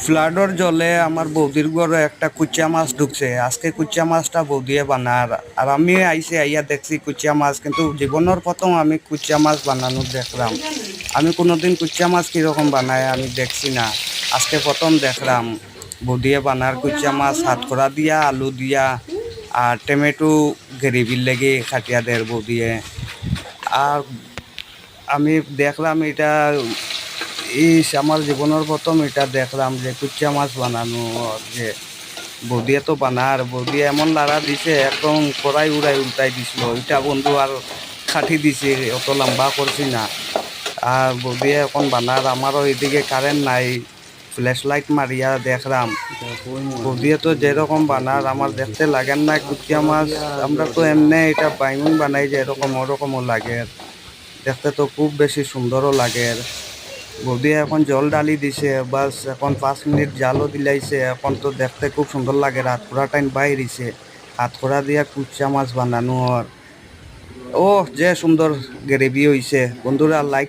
ফ্লাডর জলে আমার বৌদির ঘরে একটা কুচিয়া মাছ ঢুকছে। আজকে কুচিয়া মাছটা বৌদিয়ে বানার, আর আমি আইয়া দেখছি কুচিয়া মাছ, কিন্তু জীবনের প্রথম আমি কুচিয়া মাছ বানানো দেখলাম। আমি কোনোদিন কুচিয়া মাছ কীরকম বানায় আমি দেখছি না, আজকে প্রথম দেখলাম বৌদিয়ে বানার কুচিয়া মাছ। হাতকড়া দিয়া, আলু দিয়া আর টমেটো গ্রেভির লেগে খাটিয়া দেয় বৌদিয়ে। আর আমি দেখলাম এটা আমার জীবনের প্রথম এটা দেখলাম যে কুচিয়া মাছ বানানো, যে বৌদিয়ে তো বানার, বৌদি এমন লাড়া দিছে একদম কড়াই উড়াই উল্টাই দিছিল। এটা বন্ধু আর খাটি দিছে, অত লম্বা করছি না। আর বৌদিয়ে এখন বানার, আমারও এদিকে কারেন্ট নাই, ফ্ল্যাশ লাইট মারিয়া দেখলাম বৌদিয়ে তো যেরকম বানার আমার দেখতে লাগেন না কুচিয়া মাছ। আমরা তো এমনি এটা বাইগুন বানাই যে এরকম ওরকমও লাগে, দেখতে তো খুব বেশি সুন্দরও লাগে। বৌদি এখন জল ডালি দিছে, বাস এখন 5 মিনিট জালও দিলাইছে। এখন তো দেখতে খুব সুন্দর লাগে, হাতখোড়া টাইম বাইরিছে, হাতখোড়া দিয়া কুচিয়া মাছ বানানো। ও যে সুন্দর গ্রেভি হইছে বন্ধুরা, লাইক